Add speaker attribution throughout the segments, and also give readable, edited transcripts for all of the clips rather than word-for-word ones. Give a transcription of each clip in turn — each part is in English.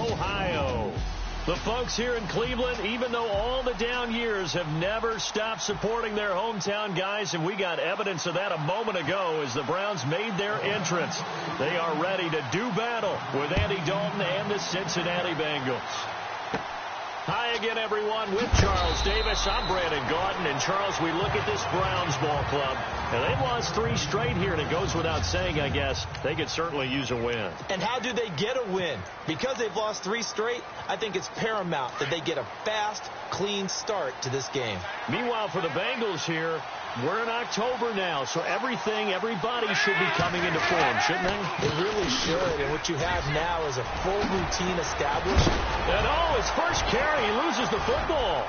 Speaker 1: Ohio. The folks here in Cleveland, even though all the down years, have never stopped supporting their hometown guys, and we got evidence of that a moment ago as the Browns made their entrance. They are ready to do battle with Andy Dalton and the Cincinnati Bengals. Hi again, everyone, with Charles Davis. I'm Brandon Gaudin. And, Charles, we look at this Browns ball club, and they've lost 3 straight here, and it goes without saying, I guess, they could certainly use a win.
Speaker 2: And how do they get a win? Because they've lost 3 straight, I think it's paramount that they get a fast, clean start to this game.
Speaker 1: Meanwhile, for the Bengals here, we're in October now, so everybody should be coming into form, shouldn't they?
Speaker 2: It really should, and what you have now is a full routine established.
Speaker 1: And, his first carry, he loses the football.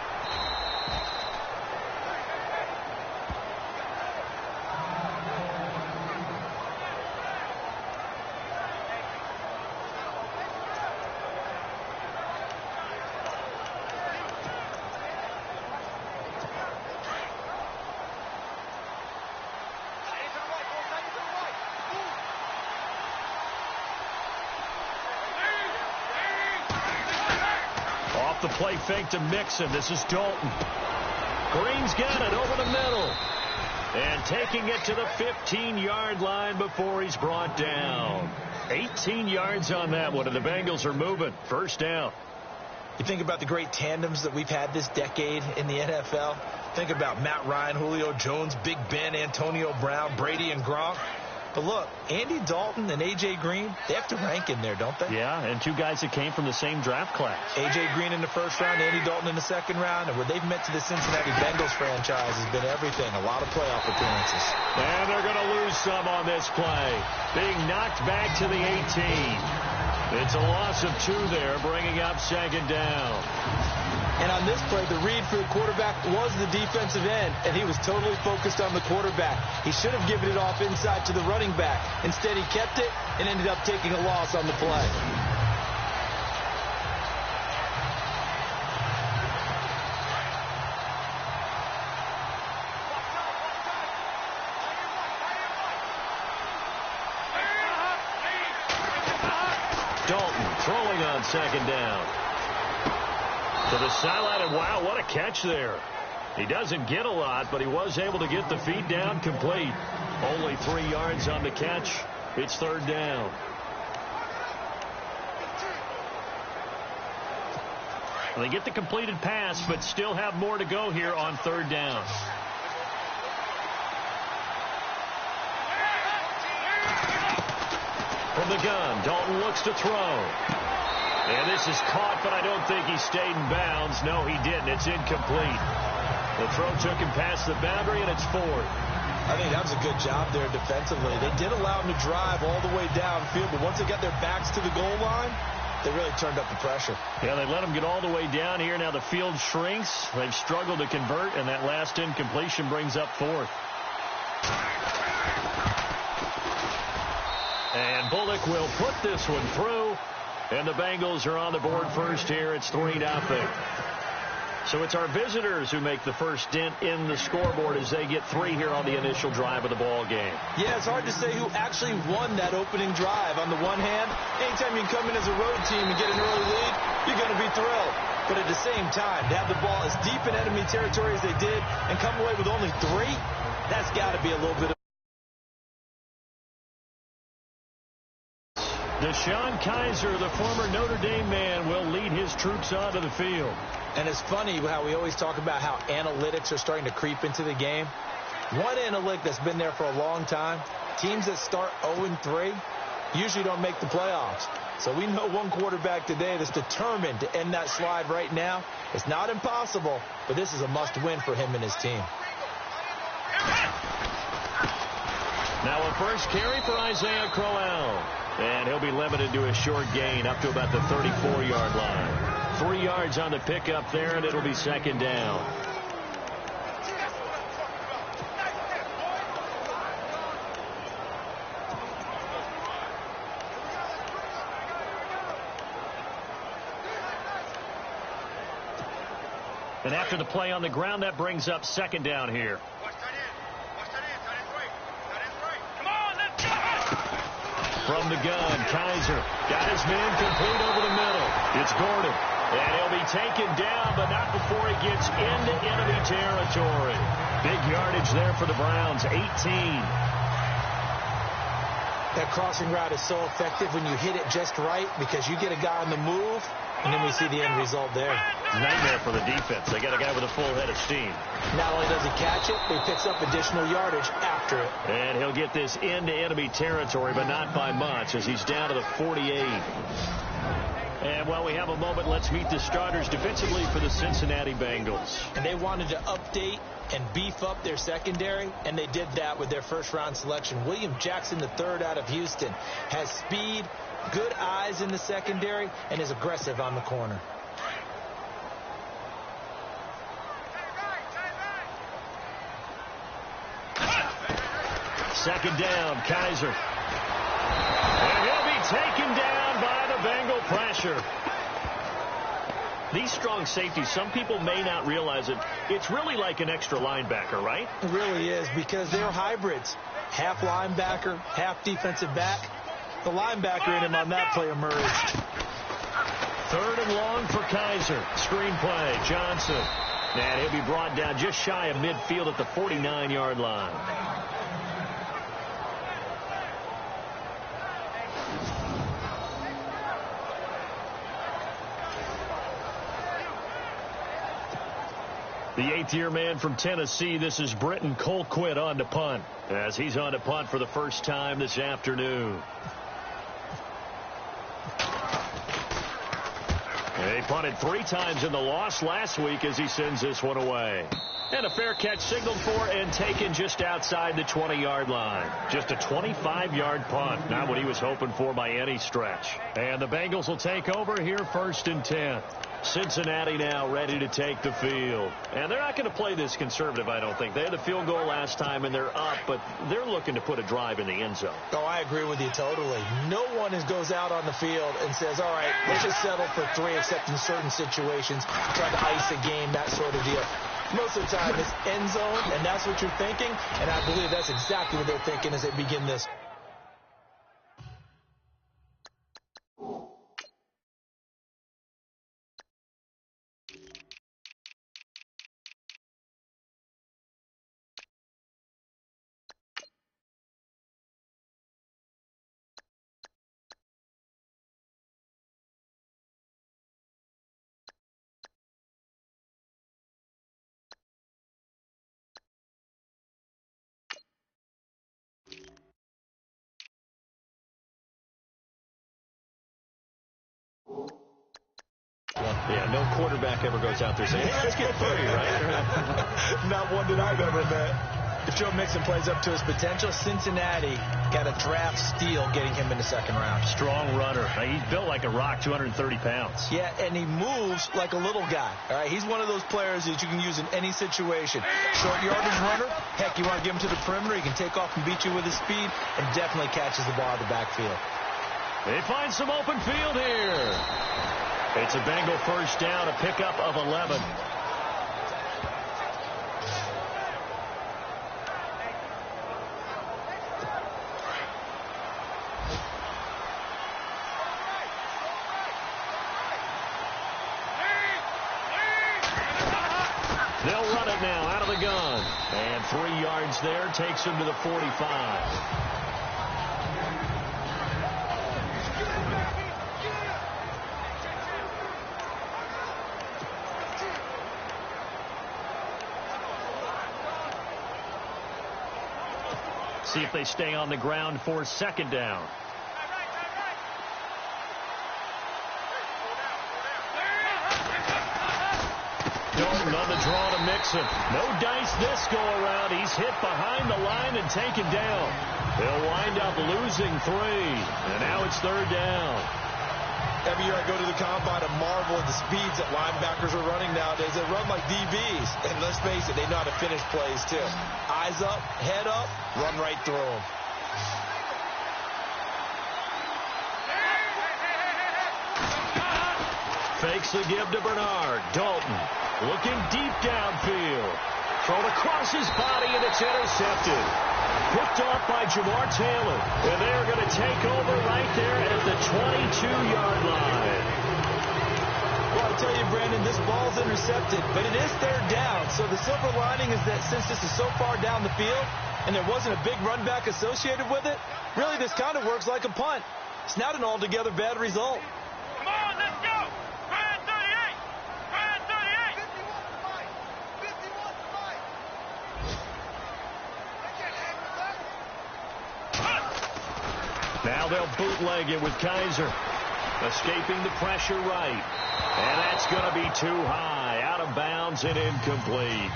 Speaker 1: The play fake to Mixon. This is Dalton. Green's got it over the middle. And taking it to the 15-yard line before he's brought down. 18 yards on that one, and the Bengals are moving. First down.
Speaker 2: You think about the great tandems that we've had this decade in the NFL. Think about Matt Ryan, Julio Jones, Big Ben, Antonio Brown, Brady, and Gronk. But look, Andy Dalton and A.J. Green, they have to rank in there, don't they?
Speaker 1: Yeah, and 2 guys that came from the same draft class.
Speaker 2: A.J. Green in the first round, Andy Dalton in the second round, and what they've meant to the Cincinnati Bengals franchise has been everything, a lot of playoff appearances.
Speaker 1: And they're going to lose some on this play, being knocked back to the 18. It's a loss of 2 there, bringing up second down.
Speaker 2: And on this play, the read for the quarterback was the defensive end, and he was totally focused on the quarterback. He should have given it off inside to the running back. Instead, he kept it and ended up taking a loss on the play.
Speaker 1: Dalton throwing on second down. To the sideline, and wow, what a catch there. He doesn't get a lot, but he was able to get the feet down complete. Only 3 yards on the catch. It's third down. They get the completed pass, but still have more to go here on third down. From the gun, Dalton looks to throw. And this is caught, but I don't think he stayed in bounds. No, he didn't. It's incomplete. The throw took him past the boundary, and it's 4th.
Speaker 2: I think that was a good job there defensively. They did allow him to drive all the way downfield, but once they got their backs to the goal line, they really turned up the pressure.
Speaker 1: Yeah, they let him get all the way down here. Now the field shrinks. They've struggled to convert, and that last incompletion brings up 4th. And Bullock will put this one through. And the Bengals are on the board first here. It's 3-0. So it's our visitors who make the first dent in the scoreboard as they get 3 here on the initial drive of the ball game.
Speaker 2: Yeah, it's hard to say who actually won that opening drive. On the one hand, anytime you come in as a road team and get an early lead, you're going to be thrilled. But at the same time, to have the ball as deep in enemy territory as they did and come away with only 3, that's got to be a little bit of...
Speaker 1: Deshaun Kaiser, the former Notre Dame man, will lead his troops onto the field.
Speaker 2: And it's funny how we always talk about how analytics are starting to creep into the game. One analytic that's been there for a long time, teams that start 0-3 usually don't make the playoffs. So we know one quarterback today that's determined to end that slide right now. It's not impossible, but this is a must-win for him and his team.
Speaker 1: Now a first carry for Isaiah Crowell. And he'll be limited to a short gain up to about the 34-yard line. 3 yards on the pickup there, and it'll be second down. And after the play on the ground, that brings up second down From the gun, Kaiser got his man complete over the middle. It's Gordon. And he'll be taken down, but not before he gets into enemy territory. Big yardage there for the Browns, 18.
Speaker 2: That crossing route is so effective when you hit it just right because you get a guy on the move, and then we see the end result there.
Speaker 1: Nightmare for the defense. They got a guy with a full head of steam.
Speaker 2: Not only does he catch it, but he picks up additional yardage after it.
Speaker 1: And he'll get this into enemy territory, but not by much as he's down to the 48. And while we have a moment, let's meet the starters defensively for the Cincinnati Bengals.
Speaker 2: And they wanted to update and beef up their secondary, and they did that with their first-round selection. William Jackson III out of Houston has speed, good eyes in the secondary, and is aggressive on the corner.
Speaker 1: Second down, Kaiser. And he'll be taken down by the Bengal pressure. These strong safeties, some people may not realize it. It's really like an extra linebacker, right?
Speaker 2: It really is, because they're hybrids. Half linebacker, half defensive back. The linebacker in him on that play emerged.
Speaker 1: Third and long for Kaiser. Screen play, Johnson. And he'll be brought down just shy of midfield at the 49-yard line. The eighth-year man from Tennessee, this is Britton Colquitt on to punt, as he's on to punt for the first time this afternoon. He punted 3 times in the loss last week as he sends this one away. And a fair catch signaled for and taken just outside the 20-yard line. Just a 25-yard punt, not what he was hoping for by any stretch. And the Bengals will take over here, 1st and 10. Cincinnati now ready to take the field. And they're not going to play this conservative, I don't think. They had a field goal last time, and they're up, but they're looking to put a drive in the end zone.
Speaker 2: Oh, I agree with you totally. No one goes out on the field and says, all right, let's just settle for 3, except in certain situations, try to ice a game, that sort of deal. Most of the time, it's end zone, and that's what you're thinking, and I believe that's exactly what they're thinking as they begin this.
Speaker 1: Yeah, no quarterback ever goes out there saying, hey, let's get 30, right?
Speaker 2: Not one that I've ever met. If Joe Mixon plays up to his potential, Cincinnati got a draft steal getting him in the 2nd round.
Speaker 1: Strong runner. He's built like a rock, 230 pounds.
Speaker 2: Yeah, and he moves like a little guy. All right, he's one of those players that you can use in any situation. Short yardage runner. Heck, you want to get him to the perimeter, he can take off and beat you with his speed, and definitely catches the ball out of the backfield.
Speaker 1: They find some open field here. It's a Bengal first down, a pickup of 11. They'll run it now out of the gun. And 3 yards there takes him to the 45. See if they stay on the ground for 2nd down. Dalton on the draw to Mixon. No dice this go around. He's hit behind the line and taken down. They'll wind up losing 3. And now it's 3rd down.
Speaker 2: Every year I go to the combine and marvel at the speeds that linebackers are running nowadays. They run like DBs. And let's face it, they know how to finish plays too. Eyes up, head up, run right through them.
Speaker 1: Fakes the give to Bernard. Dalton looking deep downfield. Thrown across his body, and it's intercepted. Picked off by Jamar Taylor. And they're going to take over right there at the 22-yard line.
Speaker 2: Well, I tell you, Brandon, this ball's intercepted, but it is third down. So the silver lining is that since this is so far down the field and there wasn't a big run back associated with it, really this kind of works like a punt. It's not an altogether bad result.
Speaker 3: Come on, let's go. Brand 38. Brand 38. 51 to 5. 51 to 5.
Speaker 1: Now they'll bootleg it with Kaiser. Escaping the pressure right. And that's going to be too high. Out of bounds and incomplete.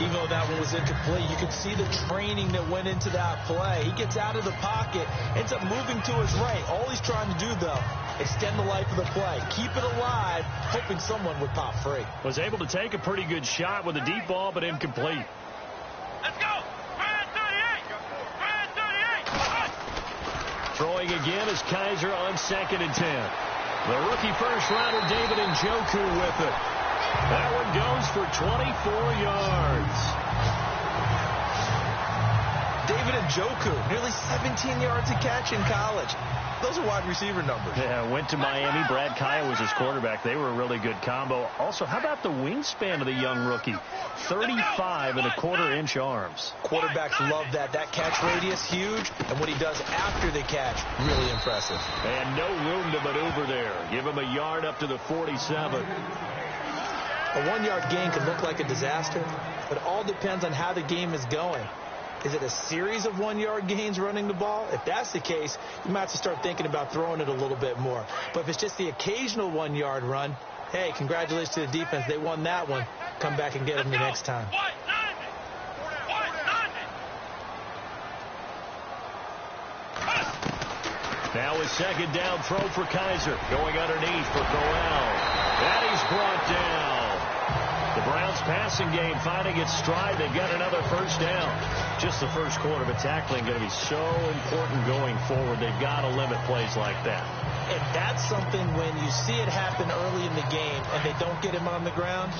Speaker 2: Even though that one was incomplete, you can see the training that went into that play. He gets out of the pocket, ends up moving to his right. All he's trying to do, though, extend the life of the play. Keep it alive, hoping someone would pop free.
Speaker 1: Was able to take a pretty good shot with a deep ball, but incomplete.
Speaker 3: Let's go. Brand 38. Brand 38.
Speaker 1: Throwing again is Kaiser on 2nd and 10. The rookie first-rounder David Njoku with it. That one goes for 24 yards.
Speaker 2: David Njoku, nearly 17 yards a catch in college. Those are wide receiver numbers.
Speaker 1: Yeah, went to Miami. Brad Kaya was his quarterback. They were a really good combo. Also, how about the wingspan of the young rookie? 35.25-inch arms.
Speaker 2: Quarterbacks love that. That catch radius, huge. And what he does after the catch, really impressive.
Speaker 1: And no room to maneuver there. Give him a yard up to the 47.
Speaker 2: A 1-yard gain can look like a disaster, but it all depends on how the game is going. Is it a series of 1-yard gains running the ball? If that's the case, you might have to start thinking about throwing it a little bit more. But if it's just the occasional 1-yard run, hey, congratulations to the defense. They won that one. Come back and get them the next time.
Speaker 1: Now a 2nd down throw for Kaiser. Going underneath for Corral. And he's brought down. The Browns passing game finding its stride. They've got another first down. Just the first quarter, but tackling going to be so important going forward. They've got to limit plays like that.
Speaker 2: And that's something when you see it happen early in the game and they don't get him on the ground,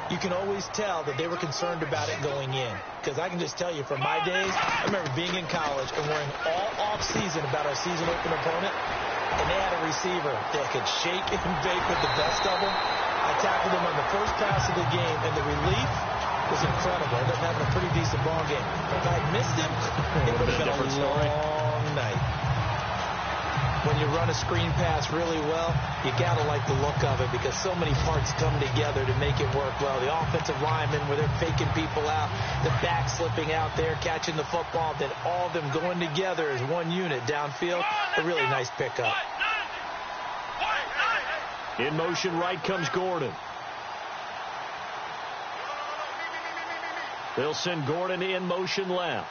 Speaker 2: you can always tell that they were concerned about it going in. Because I can just tell you from my days, I remember being in college and worrying all off-season about our season opener opponent, and they had a receiver that could shake and bake with the best of them. I tackled him on the first pass of the game, and the relief was incredible. I ended up having a pretty decent ball game. If I had missed him, it would have been a long night. When you run a screen pass really well, you got to like the look of it because so many parts come together to make it work well. The offensive linemen, where they're faking people out, the back slipping out there, catching the football, then all of them going together as one unit downfield. A really nice pickup.
Speaker 1: In motion right comes Gordon. They'll send Gordon in motion left.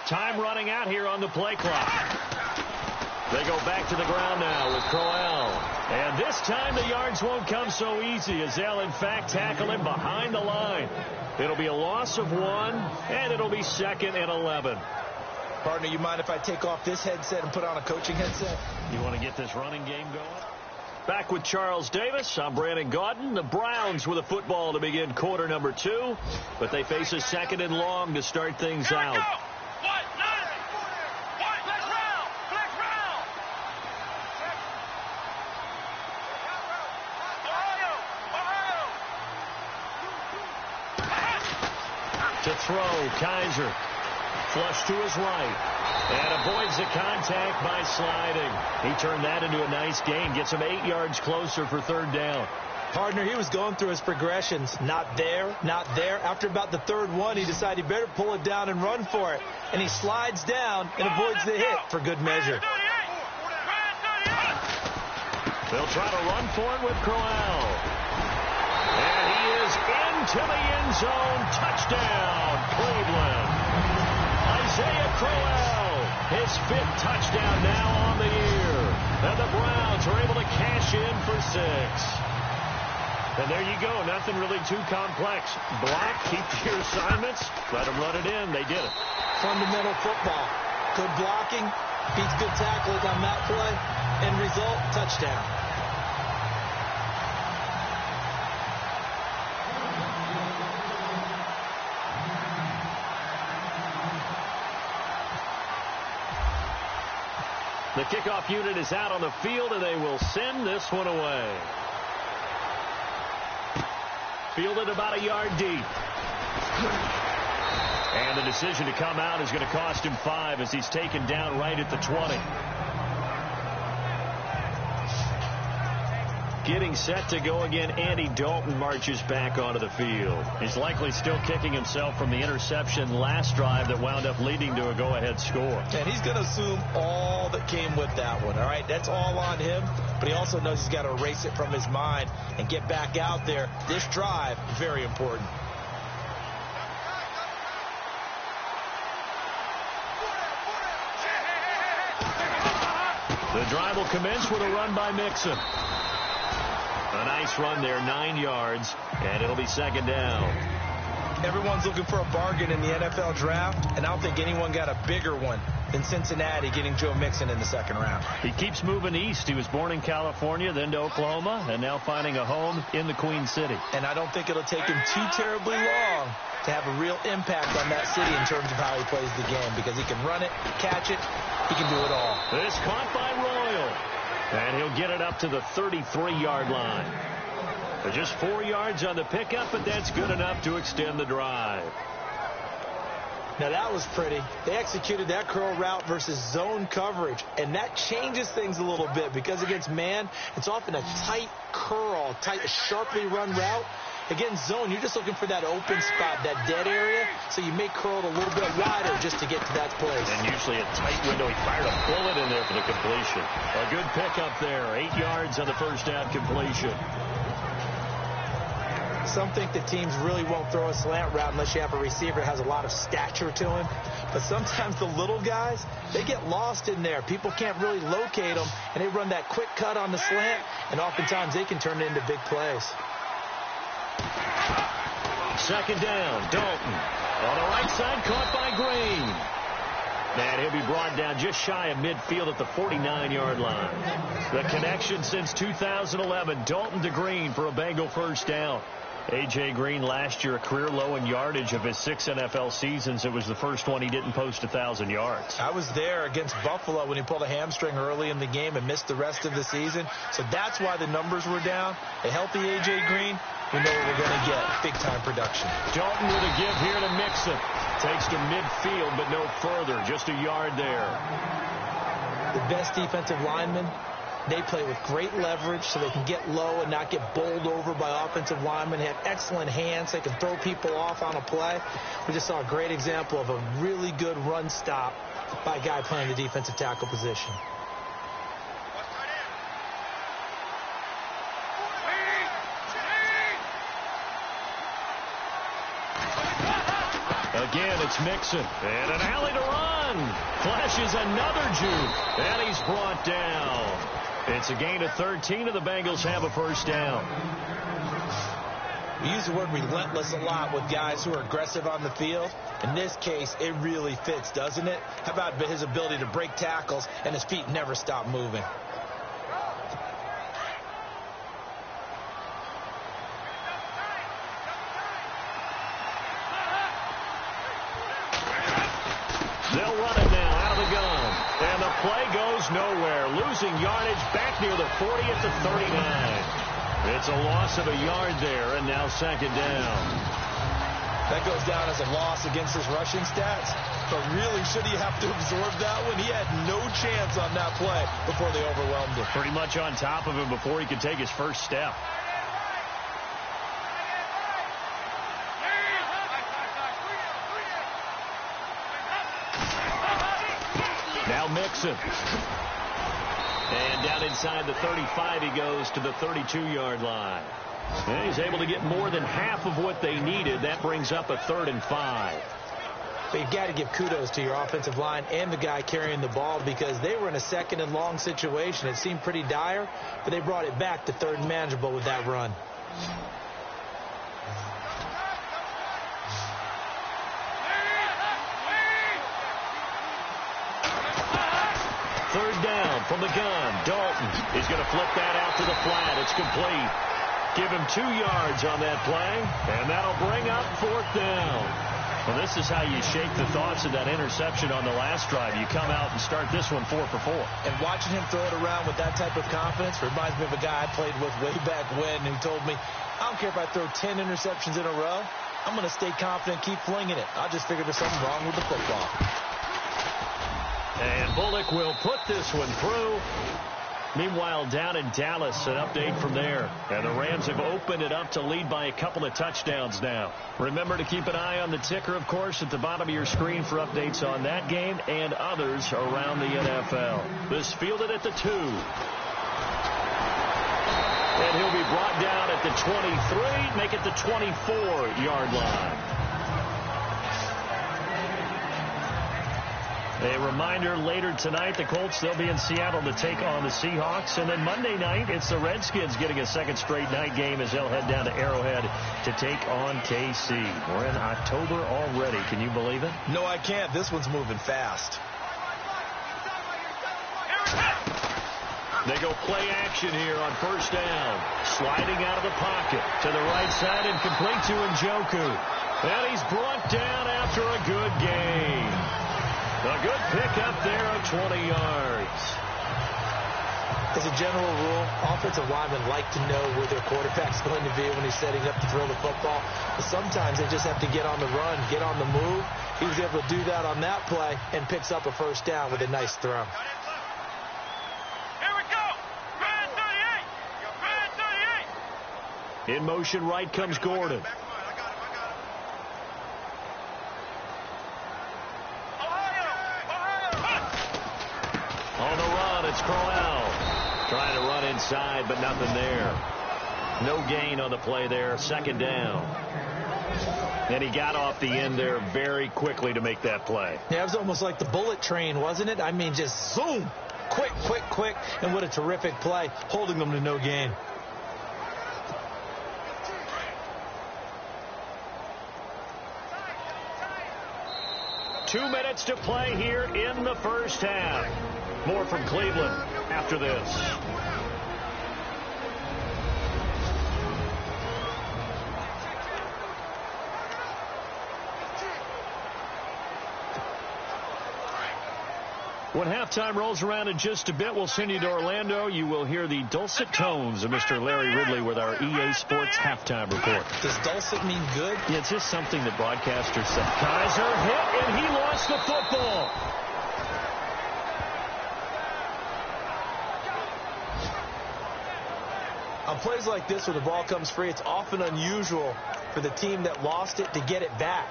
Speaker 1: Time running out here on the play clock. They go back to the ground now with Crowell. And this time the yards won't come so easy as they'll in fact tackle him behind the line. It'll be a loss of 1, and it'll be 2nd and 11.
Speaker 2: Partner, you mind if I take off this headset and put on a coaching headset?
Speaker 1: You want to get this running game going? Back with Charles Davis. I'm Brandon Gaudin. The Browns with a football to begin quarter number 2, but they face a 2nd and long to start things out. To throw, Kaiser. Flush to his right. And avoids the contact by sliding. He turned that into a nice gain. Gets him 8 yards closer for 3rd down.
Speaker 2: Partner, he was going through his progressions. Not there, not there. After about the 3rd one, he decided he better pull it down and run for it. And he slides down and avoids the hit for good measure.
Speaker 1: They'll try to run for it with Crowell. And he is into the end zone. Touchdown, Cleveland. Isaiah Crowell, his 5th touchdown now on the year. And the Browns are able to cash in for 6. And there you go. Nothing really too complex. Block, keep to your assignments, let them run it in. They did it.
Speaker 2: Fundamental football. Good blocking, beats good tackling on that play. End result, touchdown.
Speaker 1: The kickoff unit is out on the field, and they will send this one away. Fielded about a yard deep. And the decision to come out is going to cost him 5 as he's taken down right at the 20. Getting set to go again, Andy Dalton marches back onto the field. He's likely still kicking himself from the interception last drive that wound up leading to a go-ahead score.
Speaker 2: And he's going to assume all that came with that one, all right? That's all on him, but he also knows he's got to erase it from his mind and get back out there. This drive, very important.
Speaker 1: The drive will commence with a run by Mixon. A nice run there, 9 yards, and it'll be second down.
Speaker 2: Everyone's looking for a bargain in the NFL draft, and I don't think anyone got a bigger one than Cincinnati getting Joe Mixon in the second round.
Speaker 1: He keeps moving east. He was born in California, then to Oklahoma, and now finding a home in the Queen City.
Speaker 2: And I don't think it'll take him too terribly long to have a real impact on that city in terms of how he plays the game, because he can run it, catch it, he can do it all.
Speaker 1: This caught by Royal. And he'll get it up to the 33-yard line. But just 4 yards on the pickup, but that's good enough to extend the drive.
Speaker 2: Now that was pretty. They executed that curl route versus zone coverage, and that changes things a little bit because against man, it's often a tight curl, sharply run route. Against zone, you're just looking for that open spot, that dead area, so you may curl it a little bit wider just to get to that place.
Speaker 1: And usually a tight window. He fired a bullet in there for the completion. A good pickup there. 8 yards on the first down completion.
Speaker 2: Some think that teams really won't throw a slant route unless you have a receiver that has a lot of stature to him. But sometimes the little guys, they get lost in there. People can't really locate them, and they run that quick cut on the slant, and oftentimes they can turn it into big plays.
Speaker 1: Second down, Dalton. On the right side, caught by Green. And he'll be brought down just shy of midfield at the 49-yard line. The connection since 2011, Dalton to Green for a Bengal first down. A.J. Green last year a career low in yardage of his 6 NFL seasons. It was the first one he didn't post 1,000 yards.
Speaker 2: I was there against Buffalo when he pulled a hamstring early in the game and missed the rest of the season. So that's why the numbers were down. A healthy A.J. Green, we know what we're going to get. Big-time production.
Speaker 1: Dalton with a give here to Mixon. Takes to midfield, but no further. Just a yard there.
Speaker 2: The best defensive linemen, they play with great leverage so they can get low and not get bowled over by offensive linemen. They have excellent hands. They can throw people off on a play. We just saw a great example of a really good run stop by a guy playing the defensive tackle position.
Speaker 1: Again, it's Mixon. And an alley to run. Flashes another juke. And he's brought down. It's a gain of 13, and the Bengals have a first down.
Speaker 2: We use the word relentless a lot with guys who are aggressive on the field. In this case, it really fits, doesn't it? How about his ability to break tackles and his feet never stop moving?
Speaker 1: They'll run it now out of the gun. And the play goes nowhere. Losing yardage back near the 40 at the 39. It's a loss of a yard there, and now second down.
Speaker 2: That goes down as a loss against his rushing stats. But really, should he have to absorb that one? He had no chance on that play before they overwhelmed him.
Speaker 1: Pretty much on top of him before he could take his first step. Now Mixon. And down inside the 35 he goes to the 32-yard line. And he's able to get more than half of what they needed. That brings up a 3rd and 5.
Speaker 2: But you've got to give kudos to your offensive line and the guy carrying the ball because they were in a 2nd and long situation. It seemed pretty dire, but they brought it back to 3rd and manageable with that run.
Speaker 1: Third down from the gun. Dalton is going to flip that out to the flat. It's complete. Give him 2 yards on that play, and that'll bring up 4th down. Well, this is how you shake the thoughts of that interception on the last drive. You come out and start this one 4 for 4.
Speaker 2: And watching him throw it around with that type of confidence reminds me of a guy I played with way back when who told me, I don't care if I throw 10 interceptions in a row. I'm going to stay confident, keep flinging it. I just figured there's something wrong with the football.
Speaker 1: And Bullock will put this one through. Meanwhile, down in Dallas, an update from there. And the Rams have opened it up to lead by a couple of touchdowns now. Remember to keep an eye on the ticker, of course, at the bottom of your screen for updates on that game and others around the NFL. This fielded at the 2. And he'll be brought down at the 23, make it the 24-yard line. A reminder, later tonight, the Colts, they'll be in Seattle to take on the Seahawks. And then Monday night, it's the Redskins getting a second straight night game as they'll head down to Arrowhead to take on KC. We're in October already. Can you believe it?
Speaker 2: No, I can't. This one's moving fast.
Speaker 1: They go play action here on first down. Sliding out of the pocket to the right side and complete to Njoku. And he's brought down after a good gain. A good pickup there of 20 yards.
Speaker 2: As a general rule, offensive linemen like to know where their quarterback's going to be when he's setting up to throw the football. But sometimes they just have to get on the run, get on the move. He was able to do that on that play and picks up a first down with a nice throw.
Speaker 3: Here we go. Red 38.
Speaker 1: In motion right comes Gordon. On the run, it's Crowell. Trying to run inside, but nothing there. No gain on the play there. Second down. And he got off the end there very quickly to make that play.
Speaker 2: Yeah, it was almost like the bullet train, wasn't it? I mean, just zoom. Quick, quick, quick. And what a terrific play, holding them to no gain.
Speaker 1: Two minutes to play here in the first half. More from Cleveland after this. When halftime rolls around in just a bit, we'll send you to Orlando. You will hear the dulcet tones of Mr. Larry Ridley with our EA Sports halftime report.
Speaker 2: Does dulcet mean good?
Speaker 1: Yeah, it's just something that broadcasters say. Kaiser hit, and he lost the football.
Speaker 2: On plays like this where the ball comes free, it's often unusual for the team that lost it to get it back.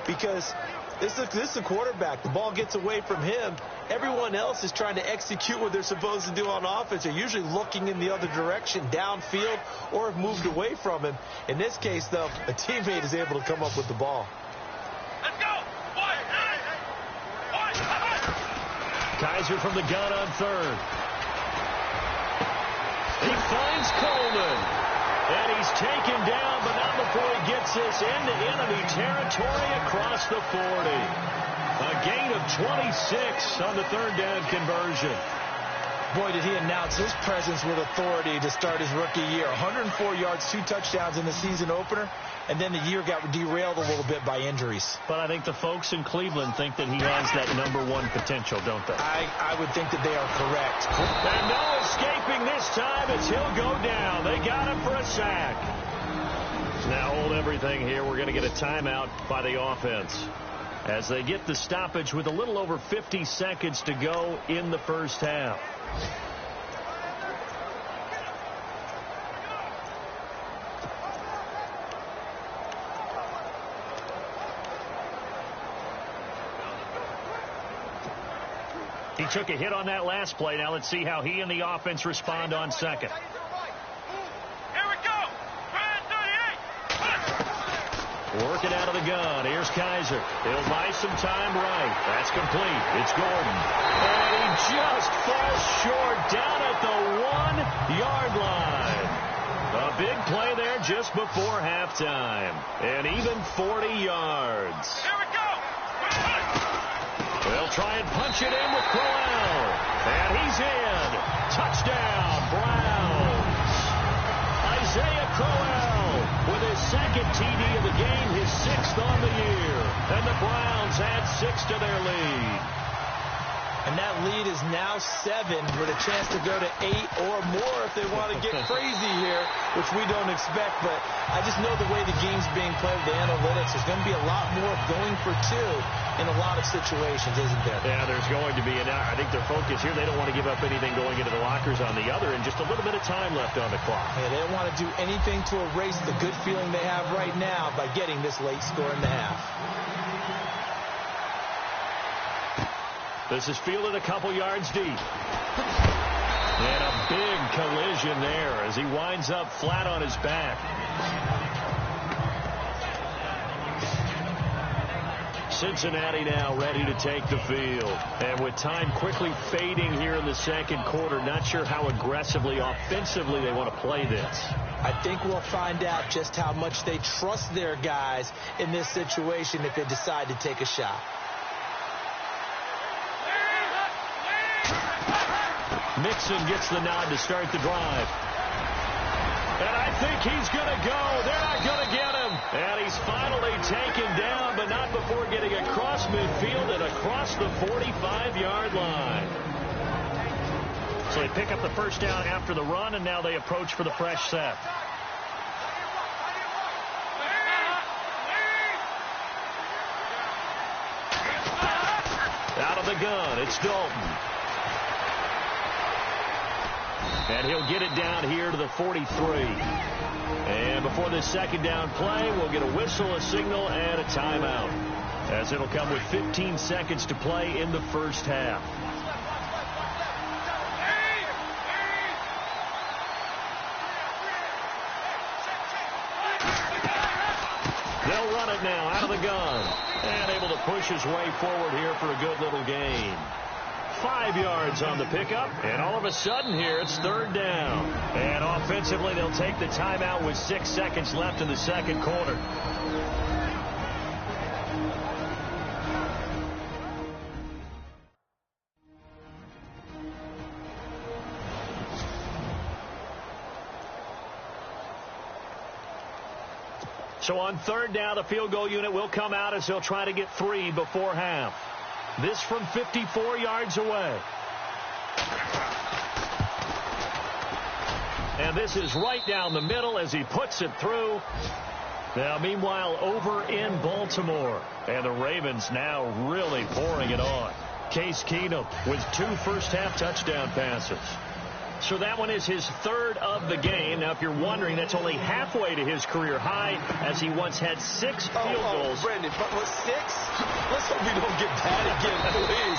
Speaker 2: Because this is a quarterback. The ball gets away from him. Everyone else is trying to execute what they're supposed to do on offense. They're usually looking in the other direction, downfield, or have moved away from him. In this case, though, a teammate is able to come up with the ball.
Speaker 3: Let's go.
Speaker 1: Kaiser from the gun on third. He finds Coleman. And he's taken down, but not before he gets this into enemy territory across the 40. A gain of 26 on the third down conversion.
Speaker 2: Boy, did he announce his presence with authority to start his rookie year. 104 yards, 2 touchdowns in the season opener, and then the year got derailed a little bit by injuries.
Speaker 1: But I think the folks in Cleveland think that he has that #1 potential, don't they?
Speaker 2: I would think that they are correct.
Speaker 1: And no escaping this time as he'll go down. They got him for a sack. Now hold everything here. We're going to get a timeout by the offense as they get the stoppage with a little over 50 seconds to go in the first half. He took a hit on that last play. Now let's see how he and the offense respond on second.
Speaker 3: Here we go. Red 38.
Speaker 1: Working out of the gun. Here's Kaiser. He'll buy some time right. That's complete. It's Gordon. And he just falls short down at the 1-yard line. A big play there just before halftime. And even 40 yards.
Speaker 3: Here we go.
Speaker 1: They'll try and punch it in with Crowell. And he's in. Touchdown, Browns. Isaiah Crowell with his second TD of the game, his 6th on the year. And add 6 to their lead.
Speaker 2: And that lead is now 7 with a chance to go to 8 or more if they want to get crazy here, which we don't expect. But I just know the way the game's being played with the analytics, there's going to be a lot more going for 2 in a lot of situations, isn't there?
Speaker 1: Yeah, there's going to be. And I think their focus here, they don't want to give up anything going into the lockers on the other, and just a little bit of time left on the clock.
Speaker 2: Yeah, they don't want to do anything to erase the good feeling they have right now by getting this late score in the half.
Speaker 1: This is fielded a couple yards deep. And a big collision there as he winds up flat on his back. Cincinnati now ready to take the field. And with time quickly fading here in the second quarter, not sure how aggressively, offensively they want to play this.
Speaker 2: I think we'll find out just how much they trust their guys in this situation if they decide to take a shot.
Speaker 1: Mixon gets the nod to start the drive. And I think he's going to go. They're not going to get him. And he's finally taken down, but not before getting across midfield and across the 45-yard line. So they pick up the first down after the run, and now they approach for the fresh set. Out of the gun, it's Dalton. And he'll get it down here to the 43. And before this second down play, we'll get a whistle, a signal, and a timeout, as it'll come with 15 seconds to play in the first half. They'll run it now out of the gun. And able to push his way forward here for a good little gain. 5 yards on the pickup, and all of a sudden here it's third down. And offensively, they'll take the timeout with 6 seconds left in the second quarter. So on third down, the field goal unit will come out as they'll try to get 3 before half. This from 54 yards away. And this is right down the middle as he puts it through. Now, meanwhile, over in Baltimore. And the Ravens now really pouring it on. Case Keenum with 2 first-half touchdown passes. So that one is his 3rd of the game. Now, if you're wondering, that's only halfway to his career high, as he once had 6 field goals.
Speaker 2: Brandon, but with 6? Let's hope we don't get that again, please.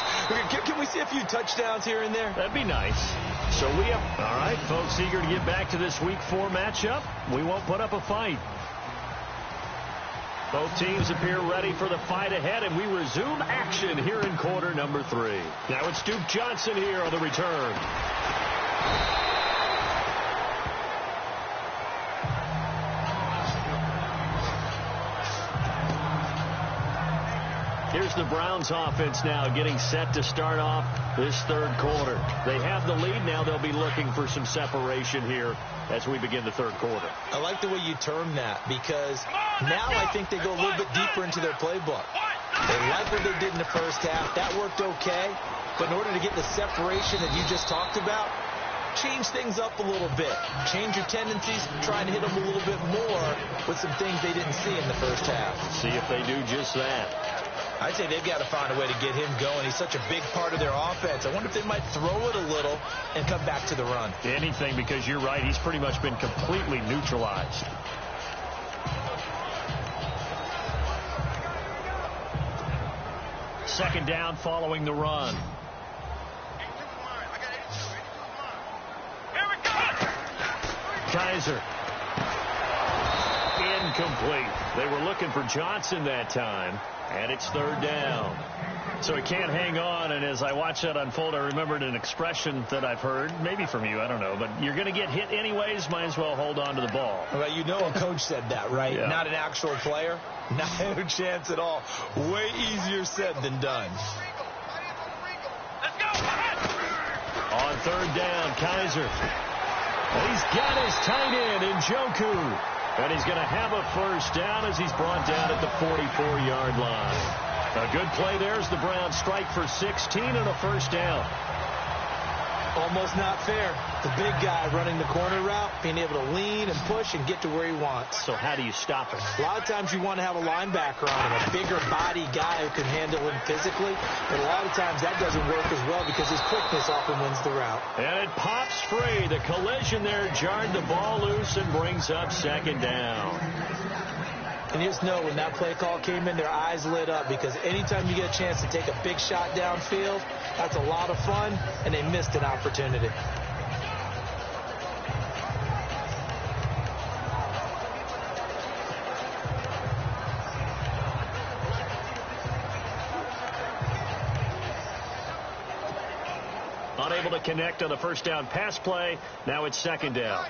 Speaker 2: Can we see a few touchdowns here and there?
Speaker 1: That'd be nice. So we have, all right, folks, eager to get back to this Week 4 matchup. We won't put up a fight. Both teams appear ready for the fight ahead, and we resume action here in quarter number 3. Now it's Duke Johnson here on the return. Here's the Browns offense now getting set to start off this third quarter. They have the lead. Now they'll be looking for some separation here as we begin the third quarter.
Speaker 2: I like the way you term that, because now I think they go a little bit deeper into their playbook. They like what they did in the first half. That worked okay. But in order to get the separation that you just talked about, change things up a little bit. Change your tendencies, try and hit them a little bit more with some things they didn't see in the first half.
Speaker 1: See if they do just that.
Speaker 2: I'd say they've got to find a way to get him going. He's such a big part of their offense. I wonder if they might throw it a little and come back to the run.
Speaker 1: Anything, because you're right. He's pretty much been completely neutralized. Second down following the run. Kaiser. Incomplete. They were looking for Johnson that time, and it's third down. So he can't hang on, and as I watch that unfold, I remembered an expression that I've heard, maybe from you, I don't know, but you're going to get hit anyways, might as well hold on to the ball.
Speaker 2: Well, you know a coach said that, right?
Speaker 1: Yeah.
Speaker 2: Not an actual player. Not a chance at all. Way easier said than done.
Speaker 3: Let's go.
Speaker 1: On third down, Kaiser. He's got his tight end in Njoku. And he's going to have a first down as he's brought down at the 44-yard line. A good play there as the Browns strike for 16 and a first down.
Speaker 2: Almost not fair. The big guy running the corner route, being able to lean and push and get to where he wants.
Speaker 1: So how do you stop him?
Speaker 2: A lot of times you want to have a linebacker on him, a bigger body guy who can handle him physically. But a lot of times that doesn't work as well because his quickness often wins the route.
Speaker 1: And it pops free. The collision there jarred the ball loose and brings up second down.
Speaker 2: And you just know when that play call came in, their eyes lit up because anytime you get a chance to take a big shot downfield, that's a lot of fun, and they missed an opportunity.
Speaker 1: Unable to connect on the first down pass play. Now it's second down.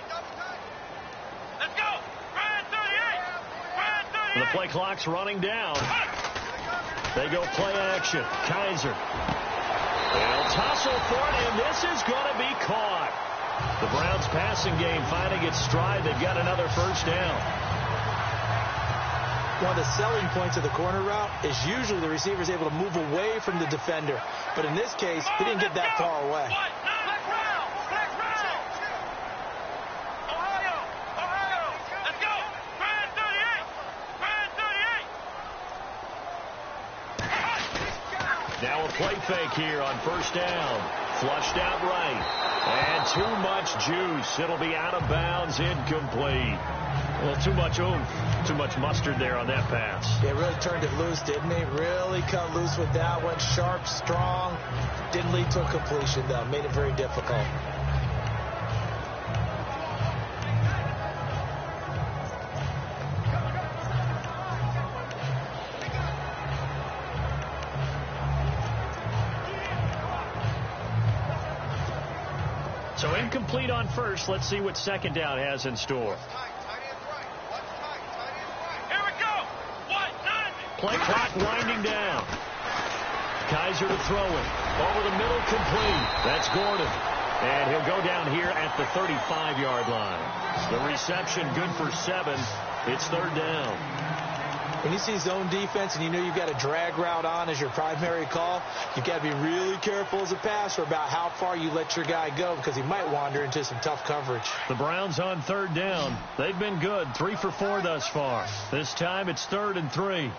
Speaker 3: Let's go. Ryan 38. Ryan 38.
Speaker 1: The play clock's running down. They go play action. Kaiser. They'll tussle for it, and this is going to be caught. The Browns passing game finding its stride. They've got another first down.
Speaker 2: One of the selling points of the corner route is usually the receiver is able to move away from the defender. But in this case, he didn't get that far away.
Speaker 3: Black round. Ohio. Let's go. Ryan 38. Ryan 38.
Speaker 1: Now a play fake here on first down. Flushed out right. And too much juice. It'll be out of bounds, incomplete. Well, too much oomph, too much mustard there on that pass.
Speaker 2: Yeah, really turned it loose, didn't he? Really cut loose with that one. Sharp, strong. Didn't lead to a completion, though. Made it very difficult.
Speaker 1: So incomplete on first. Let's see what second down has in store.
Speaker 3: Here we go. 190.
Speaker 1: Play clock winding down. Kaiser to throw it. Over the middle, complete. That's Gordon. And he'll go down here at the 35-yard line. The reception good for 7. It's third down.
Speaker 2: When you see zone defense and you know you've got a drag route on as your primary call, you've got to be really careful as a passer about how far you let your guy go because he might wander into some tough coverage.
Speaker 1: The Browns on third down. They've been good. 3 for 4 thus far. This time it's 3rd and 3.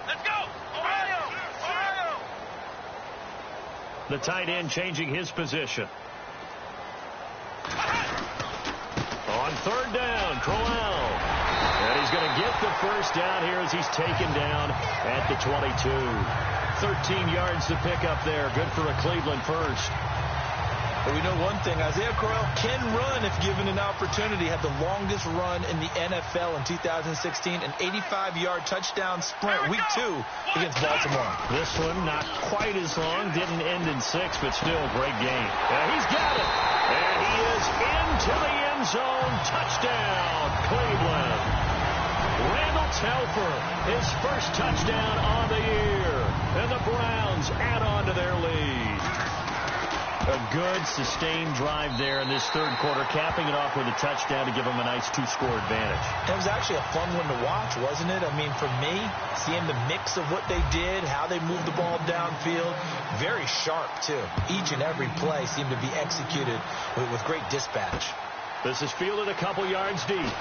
Speaker 3: Let's go. Ohio.
Speaker 1: The tight end changing his position. On third down, Crowell. And he's going to get the first down here as he's taken down at the 22. 13 yards to pick up there. Good for a Cleveland first.
Speaker 2: But we know one thing. Isaiah Crowell can run if given an opportunity. Had the longest run in the NFL in 2016. An 85-yard touchdown sprint week 2 against Baltimore.
Speaker 1: This one not quite as long. Didn't end in 6, but still a great game. And he's got it. And he is into the end zone. Touchdown, Cleveland. Randall Telfer, his first touchdown on the year. And the Browns add on to their lead. A good, sustained drive there in this third quarter, capping it off with a touchdown to give them a nice 2-score advantage.
Speaker 2: It was actually a fun one to watch, wasn't it? I mean, for me, seeing the mix of what they did, how they moved the ball downfield, very sharp, too. Each and every play seemed to be executed with great dispatch.
Speaker 1: This is fielded a couple yards deep.